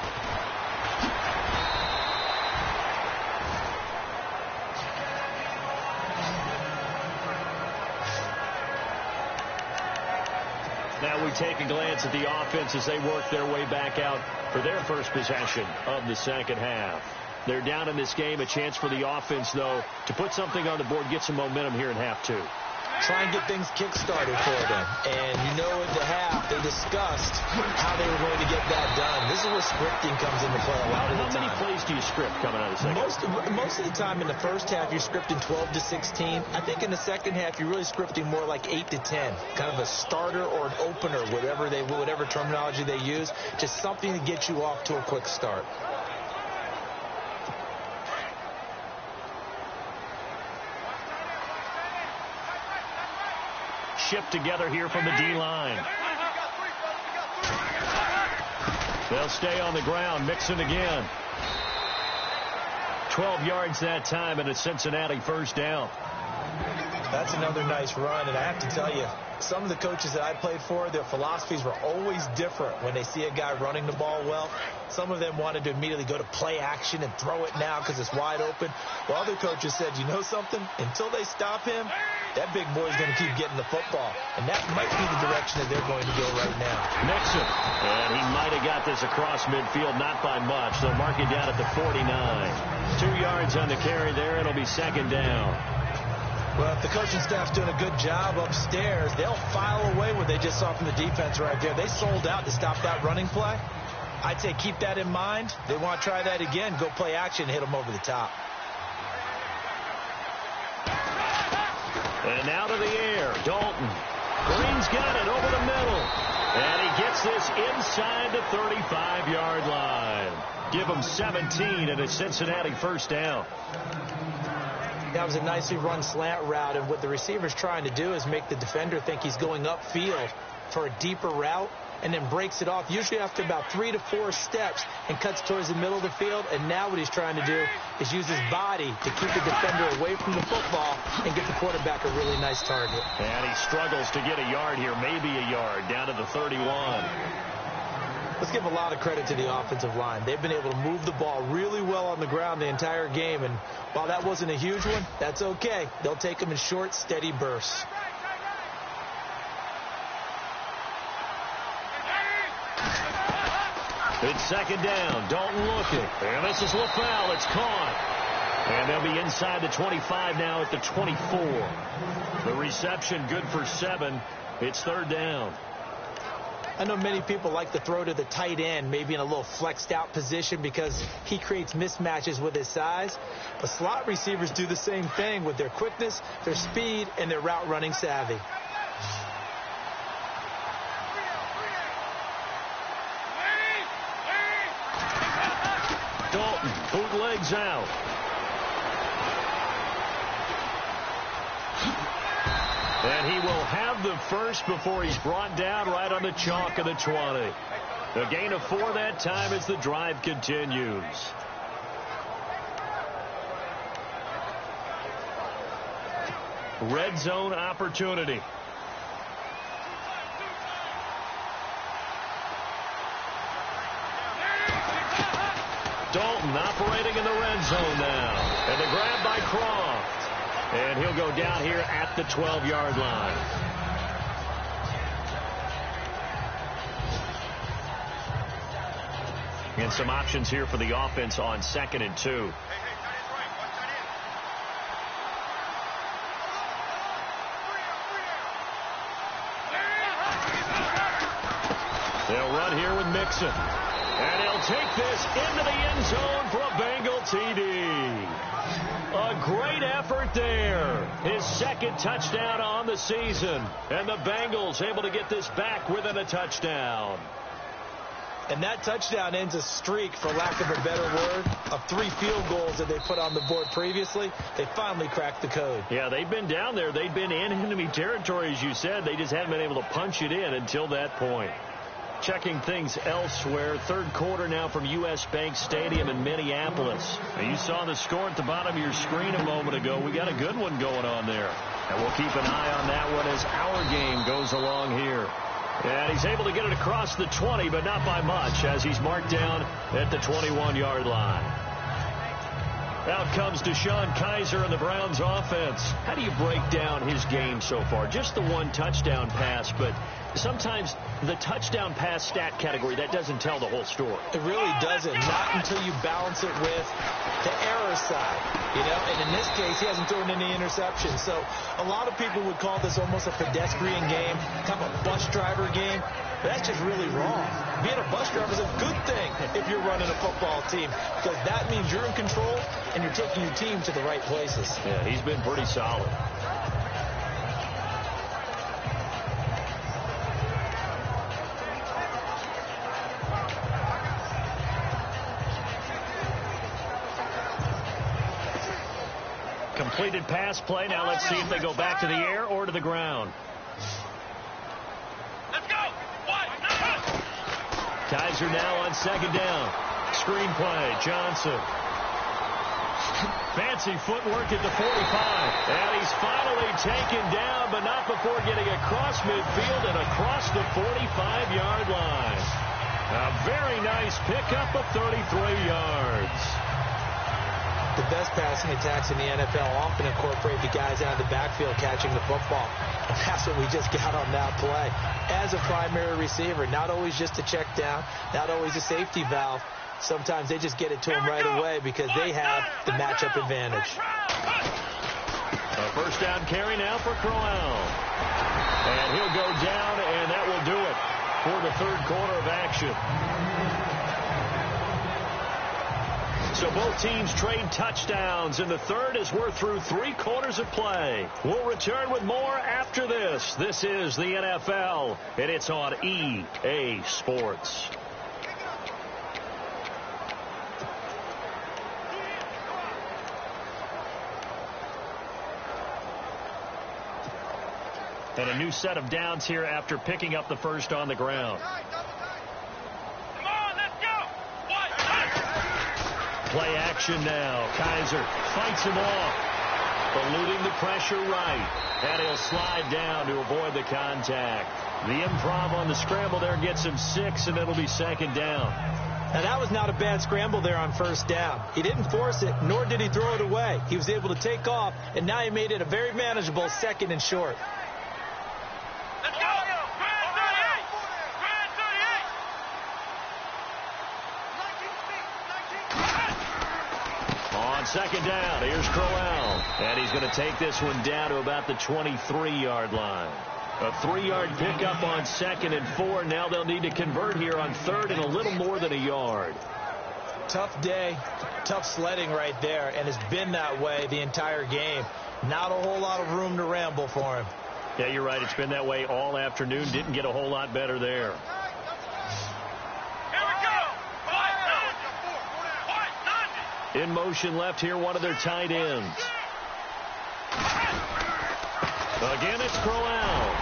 Speaker 1: Now we take a glance at the offense as they work their way back out for their first possession of the second half. They're down in this game. A chance for the offense, though, to put something on the board, get some momentum here in half 2.
Speaker 2: Try and get things kick-started for them. And you know at the half, they discussed how they were going to get that done. This is where scripting comes into play a lot of the time.
Speaker 1: How many plays do you script coming out of the second half?
Speaker 2: Most of the time in the first half, you're scripting 12 to 16. I think in the second half, you're really scripting more like 8 to 10. Kind of a starter or an opener, whatever terminology they use. Just something to get you off to a quick start.
Speaker 1: Shipped together here from the D-line. They'll stay on the ground, mixing again. 12 yards that time, and a Cincinnati first down.
Speaker 2: That's another nice run, and I have to tell you, some of the coaches that I played for, their philosophies were always different when they see a guy running the ball well. Some of them wanted to immediately go to play action and throw it now because it's wide open. While other coaches said, you know something? Until they stop him, that big boy's going to keep getting the football. And that might be the direction that they're going to go right now.
Speaker 1: Mixon. And he might have got this across midfield, not by much. They'll mark it down at the 49. 2 yards on the carry there. It'll be second down.
Speaker 2: Well, if the coaching staff's doing a good job upstairs, they'll file away what they just saw from the defense right there. They sold out to stop that running play. I'd say keep that in mind. They want to try that again. Go play action and hit them over the top.
Speaker 1: And now to the air. Dalton. Green's got it over the middle. And he gets this inside the 35-yard line. Give him 17 and a Cincinnati first down.
Speaker 2: That was a nicely run slant route, and what the receiver's trying to do is make the defender think he's going upfield for a deeper route and then breaks it off, usually after about 3 to 4 steps, and cuts towards the middle of the field. And now what he's trying to do is use his body to keep the defender away from the football and get the quarterback a really nice target.
Speaker 1: And he struggles to get a yard here, maybe a yard, down to the 31.
Speaker 2: Let's give a lot of credit to the offensive line. They've been able to move the ball really well on the ground the entire game, and while that wasn't a huge one, that's okay. They'll take them in short, steady bursts.
Speaker 1: It's second down. Dalton looking. And this is LaFell. It's caught. And they'll be inside the 25 now at the 24. The reception good for 7. It's third down.
Speaker 2: I know many people like to throw to the tight end, maybe in a little flexed out position because he creates mismatches with his size. But slot receivers do the same thing with their quickness, their speed, and their route running savvy.
Speaker 1: Dalton bootlegs out. And he will have the first before he's brought down right on the chalk of the 20. A gain of 4 that time as the drive continues. Red zone opportunity. Dalton operating in the red zone now. And the grab by Croft. And he'll go down here at the 12-yard line. And some options here for the offense on 2nd and 2. They'll run here with Mixon. And he'll take this into the end zone for a Bengal TD. A great effort there. His second touchdown on the season. And the Bengals able to get this back within a touchdown.
Speaker 2: And that touchdown ends a streak, for lack of a better word, of 3 field goals that they put on the board previously. They finally cracked the code.
Speaker 1: Yeah, they've been down there. They've been in enemy territory, as you said. They just haven't been able to punch it in until that point. Checking things elsewhere. Third quarter now from U.S. Bank Stadium in Minneapolis. Now, you saw the score at the bottom of your screen a moment ago. We got a good one going on there. And we'll keep an eye on that one as our game goes along here. And he's able to get it across the 20, but not by much, as he's marked down at the 21-yard line. Out comes Deshaun Kaiser in the Browns offense. How do you break down his game so far? Just the 1 touchdown pass, but sometimes the touchdown pass stat category, that doesn't tell the whole story.
Speaker 2: It really doesn't, not until you balance it with the error side, you know, and in this case, he hasn't thrown any interceptions. So a lot of people would call this almost a pedestrian game, kind of a bus driver game. But that's just really wrong. Being a bus driver is a good thing if you're running a football team, because that means you're in control and you're taking your team to the right places.
Speaker 1: Yeah, he's been pretty solid. Completed pass play. Now let's see if they go back to the air or to the ground.
Speaker 3: Let's go.
Speaker 1: Kaiser now on 2nd down. Screen play. Johnson. Fancy footwork at the 45. And he's finally taken down, but not before getting across midfield and across the 45-yard line. A very nice pickup of 33 yards.
Speaker 2: The best passing attacks in the NFL often incorporate the guys out of the backfield catching the football. And that's what we just got on that play. As a primary receiver, not always just a check down, not always a safety valve. Sometimes they just get it to him right away because they have the matchup advantage.
Speaker 1: A first down carry now for Crowell. And he'll go down, and that will do it for the third quarter of action. So both teams trade touchdowns in the third as we're through 3 quarters of play. We'll return with more after this. This is the NFL, and it's on EA Sports. And a new set of downs here after picking up the first on the ground. Play action now. Kaiser fights him off, eluding the pressure right. And he'll slide down to avoid the contact. The improv on the scramble there gets him 6, and it'll be second down.
Speaker 2: Now, that was not a bad scramble there on first down. He didn't force it, nor did he throw it away. He was able to take off, and now he made it a very manageable 2nd and short.
Speaker 1: Second down, here's Crowell. And he's going to take this one down to about the 23-yard line. A 3-yard pickup on 2nd and 4. Now they'll need to convert here on 3rd and a little more than a yard.
Speaker 2: Tough day, tough sledding right there, and it's been that way the entire game. Not a whole lot of room to ramble for him.
Speaker 1: Yeah, you're right. It's been that way all afternoon. Didn't get a whole lot better there. In motion left here, one of their tight ends. Again, it's Crowell.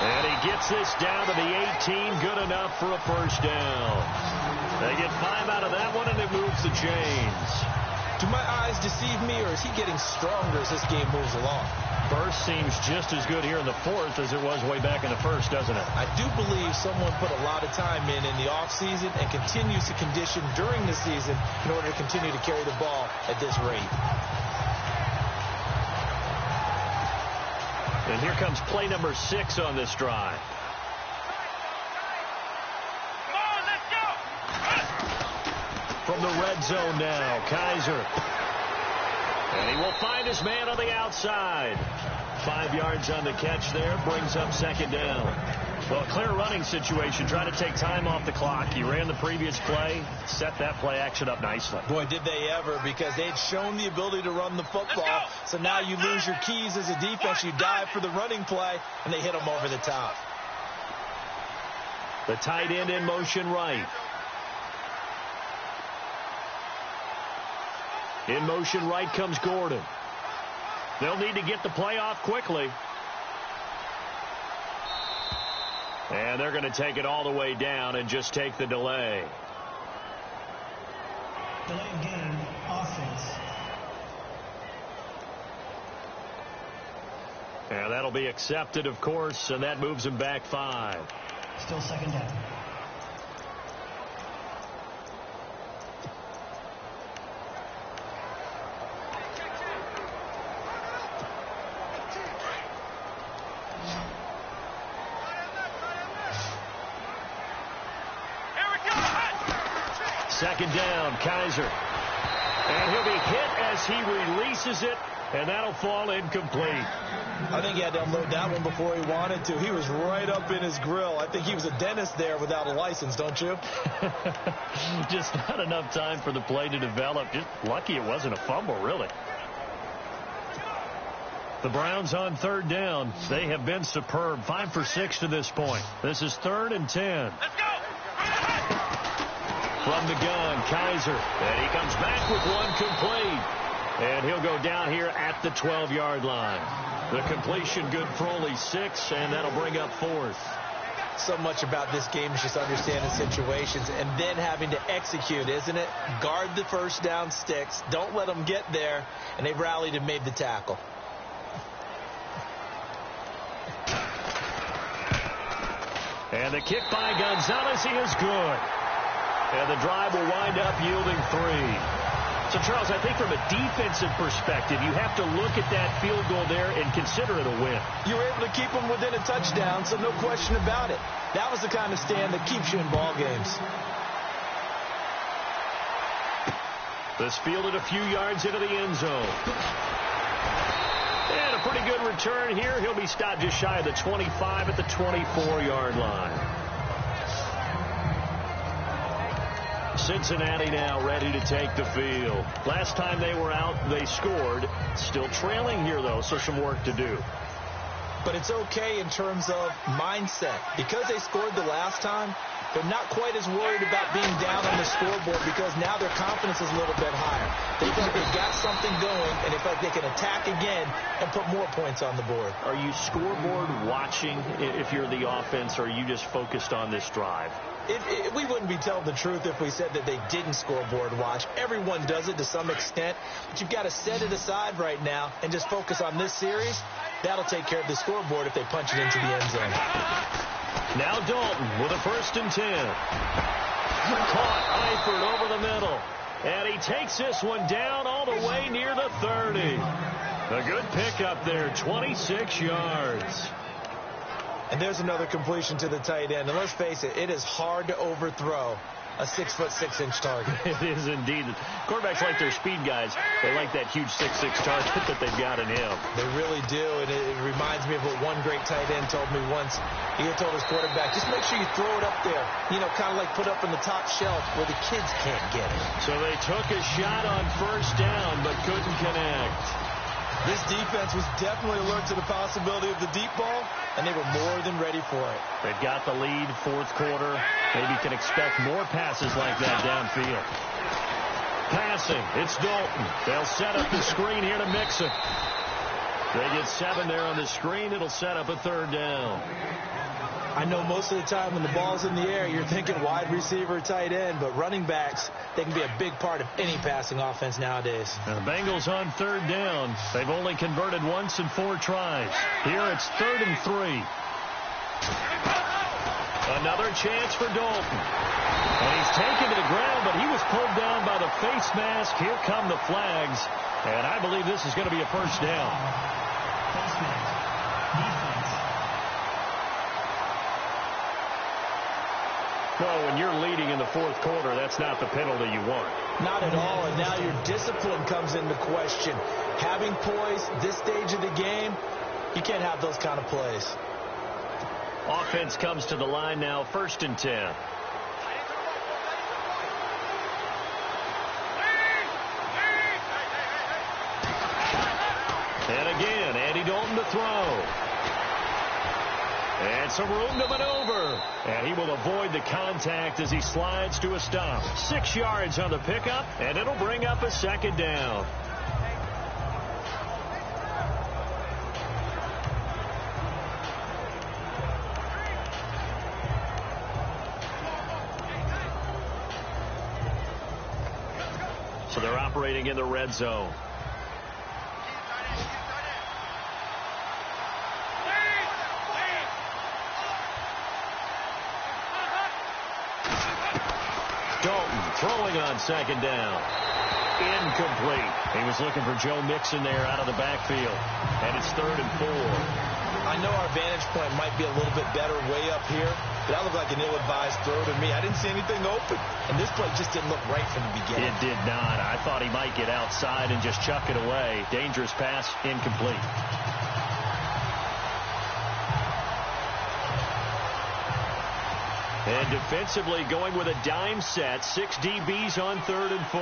Speaker 1: And he gets this down to the 18. Good enough for a first down. They get 5 out of that one, and it moves the chains.
Speaker 2: Do my eyes deceive me, or is he getting stronger as this game moves along?
Speaker 1: Burst seems just as good here in the 4th as it was way back in the 1st, doesn't it?
Speaker 2: I do believe someone put a lot of time in the offseason and continues to condition during the season in order to continue to carry the ball at this rate.
Speaker 1: And here comes play number 6 on this drive. From the red zone now, Kaiser. And he will find his man on the outside. 5 yards on the catch there, brings up second down. Well, clear running situation, trying to take time off the clock. He ran the previous play, set that play action up nicely.
Speaker 2: Boy, did they ever, because they'd shown the ability to run the football. So now you lose your keys as a defense. You dive for the running play, and they hit them over the top.
Speaker 1: The tight end in motion right. In motion right comes Gordon. They'll need to get the play off quickly. And they're going to take it all the way down and just take the delay.
Speaker 4: Delay game, offense.
Speaker 1: And that'll be accepted, of course, and that moves him back 5.
Speaker 4: Still second down.
Speaker 1: Second down, Kaiser. And he'll be hit as he releases it, and that'll fall incomplete.
Speaker 2: I think he had to unload that one before he wanted to. He was right up in his grill. I think he was a dentist there without a license, don't you?
Speaker 1: Just not enough time for the play to develop. Just lucky it wasn't a fumble, really. The Browns on third down. They have been superb. 5 for 6 to this point. This is 3rd and 10.
Speaker 3: Let's go!
Speaker 1: From the gun, Kaiser. And he comes back with one complete. And he'll go down here at the 12-yard line. The completion good for only 6, and that'll bring up 4th.
Speaker 2: So much about this game is just understanding situations and then having to execute, isn't it? Guard the first down sticks. Don't let them get there. And they rallied and made the tackle.
Speaker 1: And the kick by Gonzalez is good. And the drive will wind up yielding 3. So, Charles, I think from a defensive perspective, you have to look at that field goal there and consider it a win.
Speaker 2: You were able to keep them within a touchdown, so no question about it. That was the kind of stand that keeps you in ball games.
Speaker 1: This fielded a few yards into the end zone. And a pretty good return here. He'll be stopped just shy of the 25 at the 24-yard line. Cincinnati now ready to take the field. Last time they were out, they scored. Still trailing here, though, so some work to do.
Speaker 2: But it's okay in terms of mindset. Because they scored the last time, they're not quite as worried about being down on the scoreboard because now their confidence is a little bit higher. They feel like they've got something going, and they feel like they can attack again and put more points on the board.
Speaker 1: Are you scoreboard watching if you're the offense, or are you just focused on this drive?
Speaker 2: We wouldn't be telling the truth if we said that they didn't scoreboard watch. Everyone does it to some extent, but you've got to set it aside right now and just focus on this series. That'll take care of the scoreboard if they punch it into the end zone.
Speaker 1: Now Dalton with a 1st and 10. Caught Eifert over the middle. And he takes this one down all the way near the 30. A good pickup there, 26 yards.
Speaker 2: And there's another completion to the tight end. And let's face it, it is hard to overthrow a 6'6" target.
Speaker 1: It is indeed. Quarterbacks like their speed guys. They like that huge 6'6" target that they've got in him.
Speaker 2: They really do. And it reminds me of what one great tight end told me once. He had told his quarterback, just make sure you throw it up there. You know, kind of like put up on the top shelf where the kids can't get it.
Speaker 1: So they took a shot on 1st down but couldn't connect.
Speaker 2: This defense was definitely alert to the possibility of the deep ball, and they were more than ready for it.
Speaker 1: They've got the lead, 4th quarter. Maybe can expect more passes like that downfield. Passing, it's Dalton. They'll set up the screen here to Mixon. They get 7 there on the screen. It'll set up a 3rd down.
Speaker 2: I know most of the time when the ball's in the air, you're thinking wide receiver, tight end, but running backs, they can be a big part of any passing offense nowadays.
Speaker 1: Now the Bengals on 3rd down. They've only converted once in 4 tries. Here it's 3rd and 3. Another chance for Dalton. And he's taken to the ground, but he was pulled down by the face mask. Here come the flags. And I believe this is going to be a 1st down.
Speaker 4: Face mask. Defense.
Speaker 1: Well, when you're leading in the 4th quarter, that's not the penalty you want.
Speaker 2: Not at all, and now your discipline comes into question. Having poise this stage of the game, you can't have those kind of plays.
Speaker 1: Offense comes to the line now, 1st and 10. And again, Andy Dalton to throw. And some room to maneuver. And he will avoid the contact as he slides to a stop. 6 yards on the pickup, and it'll bring up a 2nd down. So they're operating in the red zone. Throwing on 2nd down. Incomplete. He was looking for Joe Mixon there out of the backfield. And it's 3rd and 4.
Speaker 2: I know our vantage point might be a little bit better way up here, but that looked like an ill-advised throw to me. I didn't see anything open. And this play just didn't look right from the beginning.
Speaker 1: It did not. I thought he might get outside and just chuck it away. Dangerous pass, incomplete. And defensively going with a dime set. 6 DBs on 3rd and 4.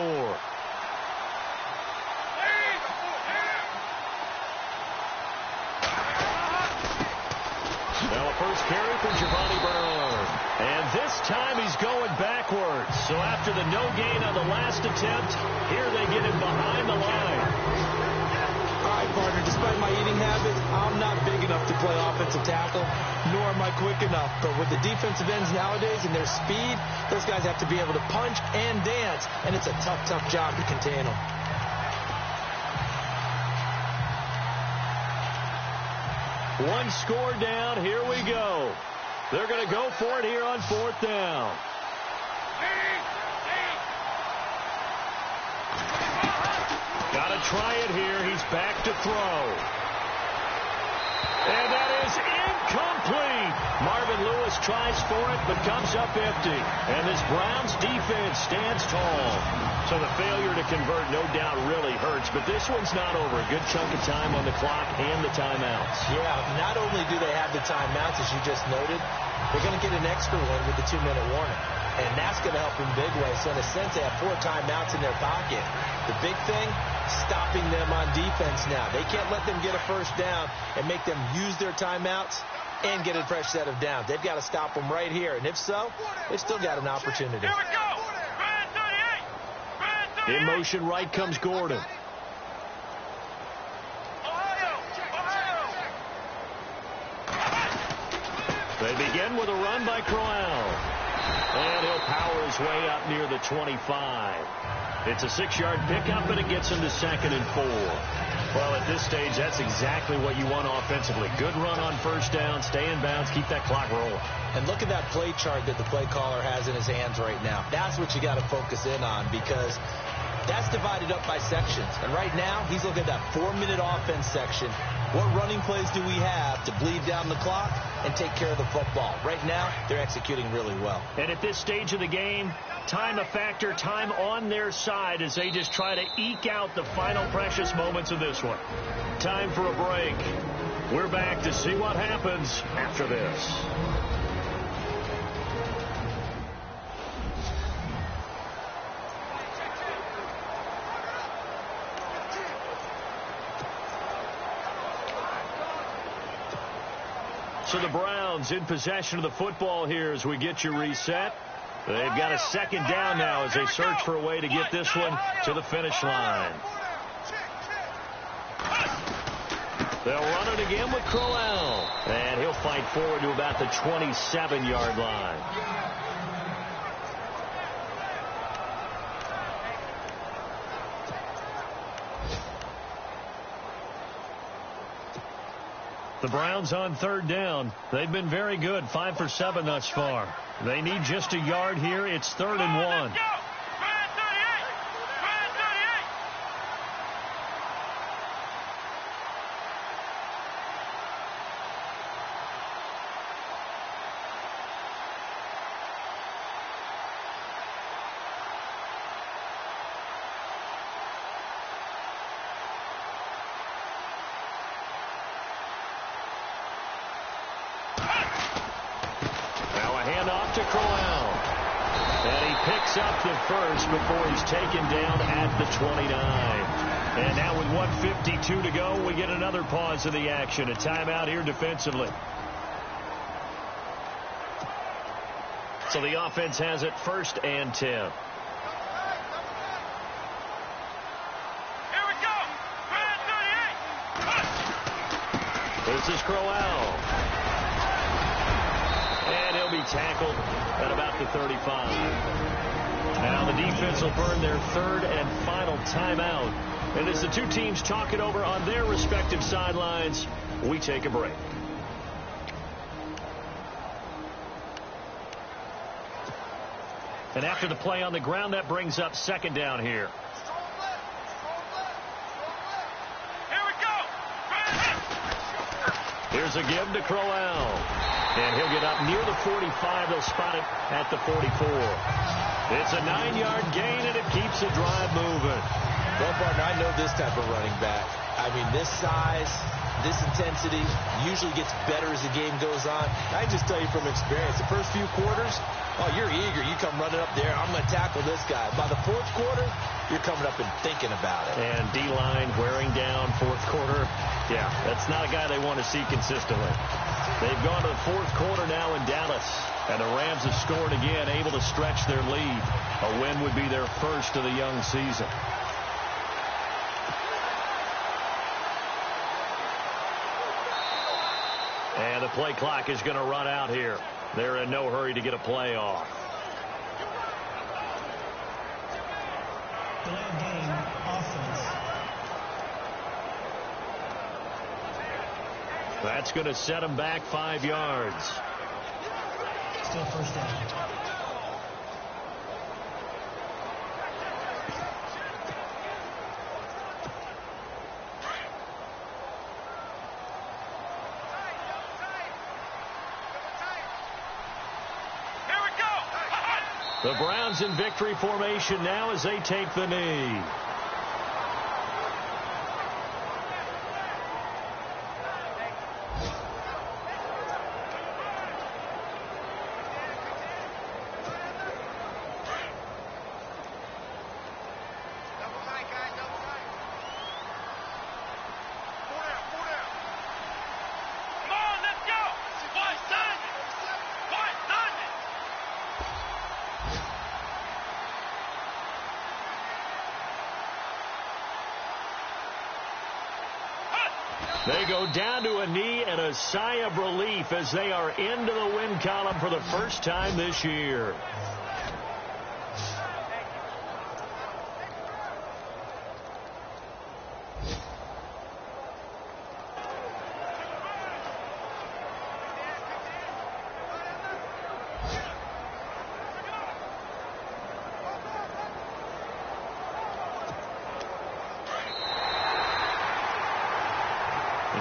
Speaker 1: Now a first carry for Giovanni Bernard. And this time he's going backwards. So after the no gain on the last attempt, here they get him behind the line.
Speaker 2: All right, partner, despite my eating habits, I'm not big enough to play offensive tackle, nor am I quick enough. But with the defensive ends nowadays and their speed, those guys have to be able to punch and dance, and it's a tough, tough job to contain them.
Speaker 1: One score down. Here we go. They're going to go for it here on 4th down. Got to try it here. He's back to throw. And that is incomplete. Marvin Lewis tries for it, but comes up empty. And this Browns defense stands tall. So the failure to convert, no doubt, really hurts. But this one's not over. A good chunk of time on the clock and the timeouts.
Speaker 2: Yeah, not only do they have the timeouts, as you just noted, they're going to get an extra one with the 2-minute warning. And that's going to help in big ways. So in a sense, they have 4 timeouts in their pocket. The big thing, stopping them on defense now. They can't let them get a first down and make them use their timeouts and get a fresh set of downs. They've got to stop them right here. And if so, they've still got an opportunity.
Speaker 3: Here we go.
Speaker 1: In motion right comes Gordon. They begin with a run by Crowell. And he'll power his way up near the 25. It's a 6-yard pickup, and it gets him to 2nd and 4. Well, at this stage, that's exactly what you want offensively. Good run on first down, stay in bounds, keep that clock rolling.
Speaker 2: And look at that play chart that the play caller has in his hands right now. That's what you got to focus in on, because that's divided up by sections. And right now, he's looking at that 4-minute offense section. What running plays do we have to bleed down the clock and take care of the football? Right now, they're executing really well.
Speaker 1: And at this stage of the game, time a factor, time on their side as they just try to eke out the final precious moments of this one. Time for a break. We're back to see what happens after this. So the Browns in possession of the football here as we get you reset. They've got a 2nd down now as they search for a way to get this one to the finish line. They'll run it again with Crowell. And he'll fight forward to about the 27-yard line. The Browns on 3rd down. They've been very good, 5 for 7 thus far. They need just a yard here. It's 3rd and 1. To Crowell. And he picks up the first before he's taken down at the 29. And now with 1:52 to go, we get another pause of the action. A timeout here defensively. So the offense has it 1st and 10.
Speaker 3: Here we go. 38.
Speaker 1: This is Crowell. And he'll be tackled at about the 35. Now the defense will burn their 3rd and final timeout. And as the two teams talk it over on their respective sidelines, we take a break. And after the play on the ground, that brings up 2nd down here.
Speaker 3: Here we go.
Speaker 1: Here's a give to Crowell. And he'll get up near the 45. They'll spot it at the 44. It's a 9-yard gain, and it keeps the drive moving.
Speaker 2: Well, partner, I know this type of running back. I mean, this size, this intensity usually gets better as the game goes on. I just tell you from experience, the first few quarters, oh, you're eager. You come running up there. I'm going to tackle this guy. By the 4th quarter, you're coming up and thinking about it.
Speaker 1: And D-line wearing down 4th quarter. Yeah, that's not a guy they want to see consistently. They've gone to the 4th quarter now in Dallas. And the Rams have scored again, able to stretch their lead. A win would be their first of the young season. And the play clock is going to run out here. They're in no hurry to get a play off.
Speaker 4: Delay of game, offense.
Speaker 1: That's going to set them back 5 yards.
Speaker 4: Still first down.
Speaker 1: The Browns in victory formation now as they take the knee. They go down to a knee and a sigh of relief as they are into the win column for the first time this year.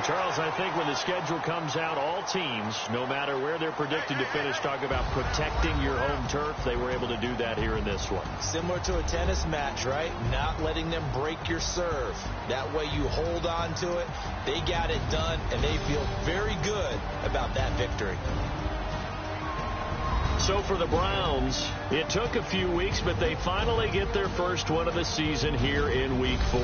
Speaker 1: Charles, I think when the schedule comes out, all teams, no matter where they're predicted to finish, talk about protecting your home turf. They were able to do that here in this one.
Speaker 2: Similar to a tennis match, right? Not letting them break your serve. That way you hold on to it. They got it done, and they feel very good about that victory.
Speaker 1: So for the Browns, it took a few weeks, but they finally get their first one of the season here in Week 4.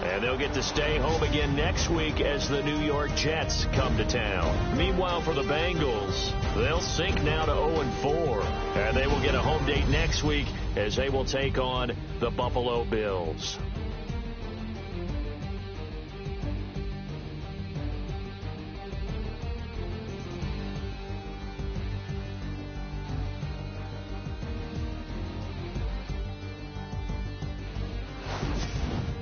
Speaker 1: And they'll get to stay home again next week as the New York Jets come to town. Meanwhile, for the Bengals, they'll sink now to 0-4. And they will get a home date next week as they will take on the Buffalo Bills.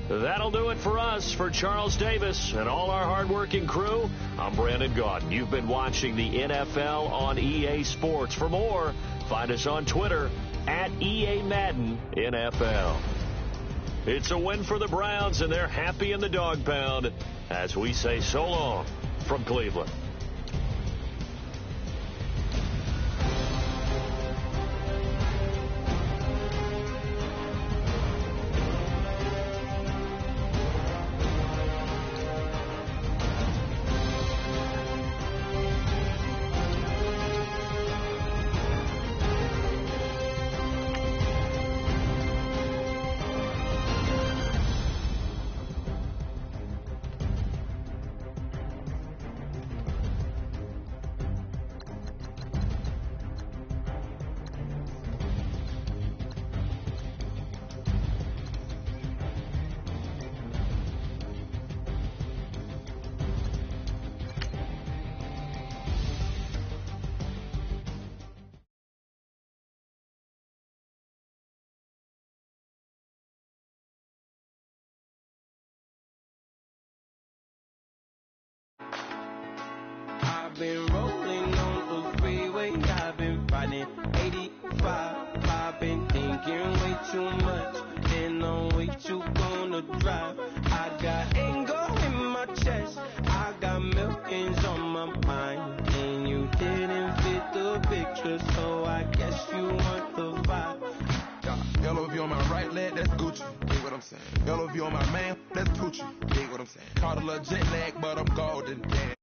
Speaker 1: That'll do it for us. For Charles Davis and all our hardworking crew, I'm Brandon Gaudin. You've been watching the NFL on EA Sports. For more, find us on Twitter at EA Madden NFL. It's a win for the Browns, and they're happy in the dog pound as we say so long from Cleveland.
Speaker 5: I've been rolling on the freeway, I've been fighting 85. I've been thinking way too much, and I'm way too gonna drive. I got anger in my chest, I got millions on my mind, and you didn't fit the picture, so I guess you want the vibe.
Speaker 6: Yellow if you on my right leg, that's Gucci. Dig what I'm saying. Yellow if you on my man, that's Gucci. Dig what I'm saying. Caught a little jet lag, but I'm golden. Yeah.